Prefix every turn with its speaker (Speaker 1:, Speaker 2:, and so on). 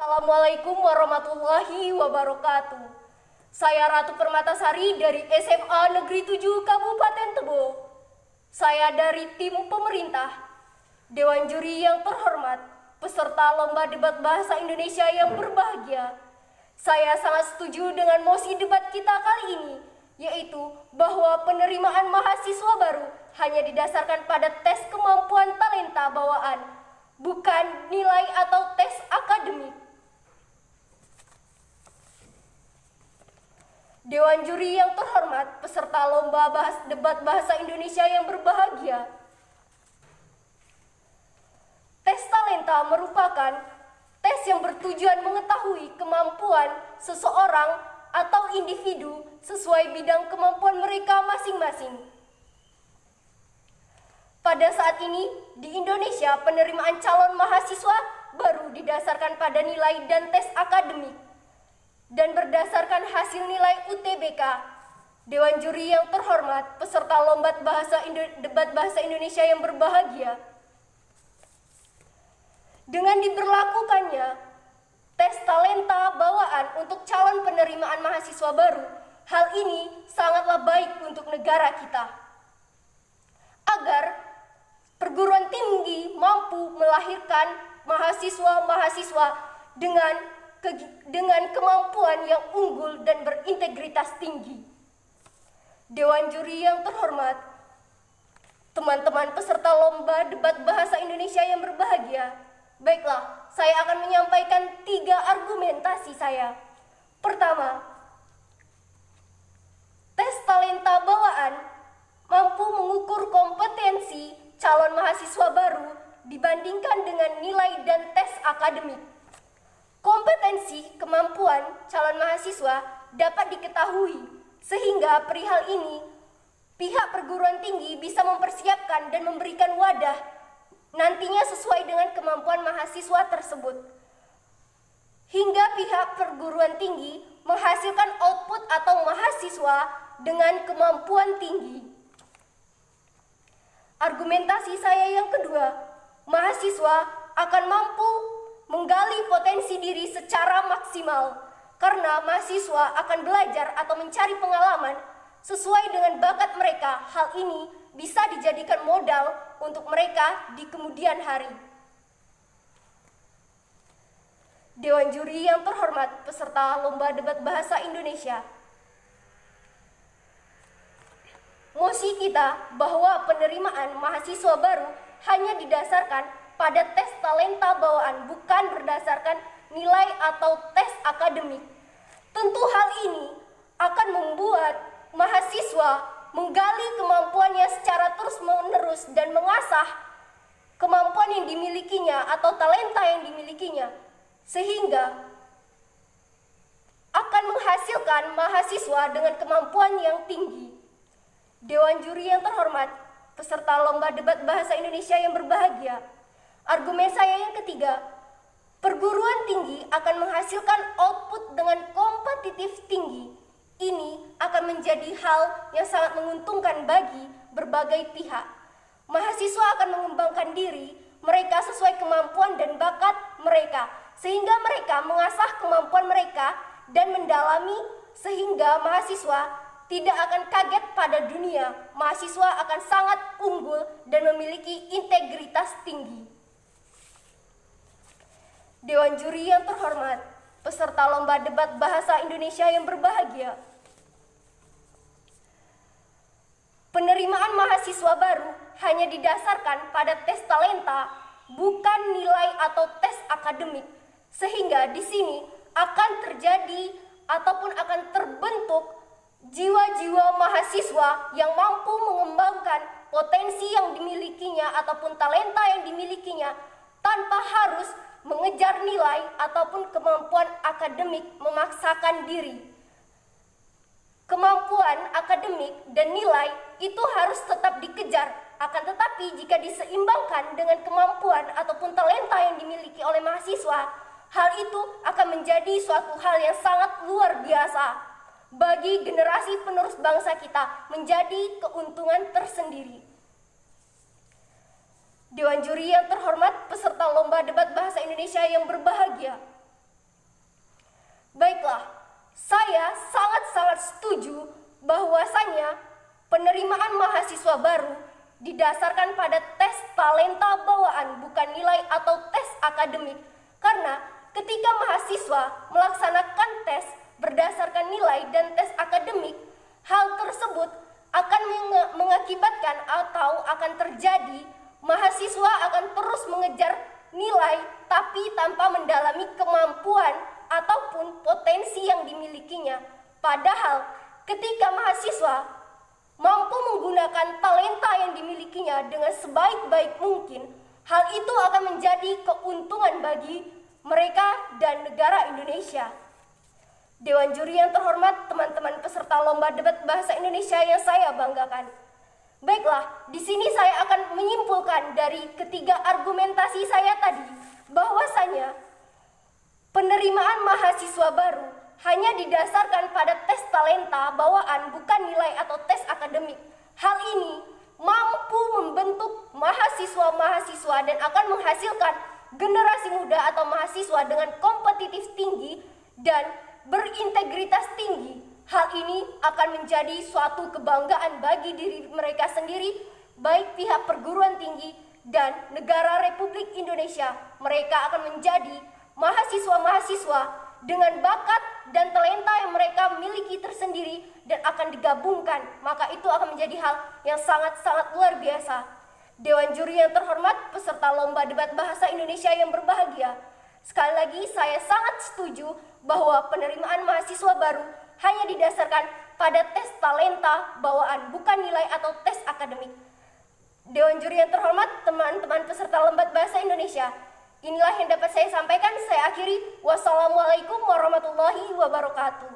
Speaker 1: Assalamualaikum warahmatullahi wabarakatuh. Saya Ratu Permatasari dari SMA Negeri 7 Kabupaten Tebo. Saya dari tim pemerintah, Dewan Juri yang terhormat, peserta lomba debat bahasa Indonesia yang berbahagia. Saya sangat setuju dengan mosi debat kita kali ini, yaitu bahwa penerimaan mahasiswa baru hanya didasarkan pada tes kemampuan talenta bawaan, bukan nilai atau tes akademik. Dewan Juri yang terhormat, peserta lomba debat bahasa Indonesia yang berbahagia. Tes talenta merupakan tes yang bertujuan mengetahui kemampuan seseorang atau individu sesuai bidang kemampuan mereka masing-masing. Pada saat ini, di Indonesia penerimaan calon mahasiswa baru didasarkan pada nilai dan tes akademik dan berdasarkan hasil nilai UTBK. Dewan Juri yang terhormat, peserta lomba debat bahasa Indonesia yang berbahagia. Dengan diberlakukannya tes talenta bawaan untuk calon penerimaan mahasiswa baru, hal ini sangatlah baik untuk negara kita. Agar perguruan tinggi mampu melahirkan mahasiswa-mahasiswa dengan kemampuan yang unggul dan berintegritas tinggi. Dewan Juri yang terhormat, teman-teman peserta lomba debat bahasa Indonesia yang berbahagia, baiklah, saya akan menyampaikan 3 argumentasi saya. Pertama, tes talenta bawaan mampu mengukur kompetensi calon mahasiswa baru dibandingkan dengan nilai dan tes akademik. Kompetensi kemampuan calon mahasiswa dapat diketahui, sehingga perihal ini pihak perguruan tinggi bisa mempersiapkan dan memberikan wadah nantinya sesuai dengan kemampuan mahasiswa tersebut. Hingga pihak perguruan tinggi menghasilkan output atau mahasiswa dengan kemampuan tinggi. Argumentasi saya yang kedua, mahasiswa akan mampu menggali potensi diri secara maksimal karena mahasiswa akan belajar atau mencari pengalaman sesuai dengan bakat mereka. Hal ini bisa dijadikan modal untuk mereka di kemudian hari. Dewan Juri yang terhormat, peserta lomba debat bahasa Indonesia. Mosi kita bahwa penerimaan mahasiswa baru hanya didasarkan pada tes talenta bawaan, bukan berdasarkan nilai atau tes akademik. Tentu hal ini akan membuat mahasiswa menggali kemampuannya secara terus-menerus dan mengasah kemampuan yang dimilikinya atau talenta yang dimilikinya, sehingga akan menghasilkan mahasiswa dengan kemampuan yang tinggi. Dewan Juri yang terhormat, peserta lomba debat bahasa Indonesia yang berbahagia, argumen saya yang ketiga, perguruan tinggi akan menghasilkan output dengan kompetitif tinggi. Ini akan menjadi hal yang sangat menguntungkan bagi berbagai pihak. Mahasiswa akan mengembangkan diri mereka sesuai kemampuan dan bakat mereka, sehingga mereka mengasah kemampuan mereka dan mendalami, sehingga mahasiswa tidak akan kaget pada dunia. Mahasiswa akan sangat unggul dan memiliki integritas tinggi. Dewan Juri yang terhormat, peserta lomba debat bahasa Indonesia yang berbahagia. Penerimaan mahasiswa baru hanya didasarkan pada tes talenta, bukan nilai atau tes akademik. Sehingga di sini akan terjadi ataupun akan terbentuk jiwa-jiwa mahasiswa yang mampu mengembangkan potensi yang dimilikinya ataupun talenta yang dimilikinya tanpa harus mengejar nilai ataupun kemampuan akademik memaksakan diri. Kemampuan akademik dan nilai itu harus tetap dikejar, akan tetapi jika diseimbangkan dengan kemampuan ataupun talenta yang dimiliki oleh mahasiswa, hal itu akan menjadi suatu hal yang sangat luar biasa bagi generasi penerus bangsa kita, menjadi keuntungan tersendiri. Dewan Juri yang terhormat, peserta lomba debat bahasa Indonesia yang berbahagia. sangat setuju bahwasanya penerimaan mahasiswa baru didasarkan pada tes talenta bawaan, bukan nilai atau tes akademik. Karena ketika mahasiswa melaksanakan tes berdasarkan nilai dan tes akademik, hal tersebut akan mengakibatkan atau akan terjadi mahasiswa akan terus mengejar nilai tapi tanpa mendalami kemampuan ataupun potensi yang dimilikinya. Padahal ketika mahasiswa mampu menggunakan talenta yang dimilikinya dengan sebaik-baik mungkin, hal itu akan menjadi keuntungan bagi mereka dan negara Indonesia. Dewan juri yang terhormat, teman-teman peserta lomba debat bahasa Indonesia yang saya banggakan. Baiklah, di sini saya akan menyimpulkan dari ketiga argumentasi saya tadi bahwasanya penerimaan mahasiswa baru hanya didasarkan pada tes talenta bawaan, bukan nilai atau tes akademik. Hal ini mampu membentuk mahasiswa-mahasiswa dan akan menghasilkan generasi muda atau mahasiswa dengan kompetitif tinggi dan berintegritas tinggi. Hal ini akan menjadi suatu kebanggaan bagi diri mereka sendiri, baik pihak perguruan tinggi dan negara Republik Indonesia. Mereka akan menjadi mahasiswa-mahasiswa dengan bakat dan talenta yang mereka miliki tersendiri dan akan digabungkan. Maka itu akan menjadi hal yang sangat-sangat luar biasa. Dewan juri yang terhormat, peserta lomba debat bahasa Indonesia yang berbahagia, sekali lagi saya sangat setuju bahwa penerimaan mahasiswa baru hanya didasarkan pada tes talenta bawaan, bukan nilai atau tes akademik. Dewan juri yang terhormat, teman-teman peserta lomba bahasa Indonesia, inilah yang dapat saya sampaikan. Saya akhiri. Wassalamualaikum warahmatullahi wabarakatuh.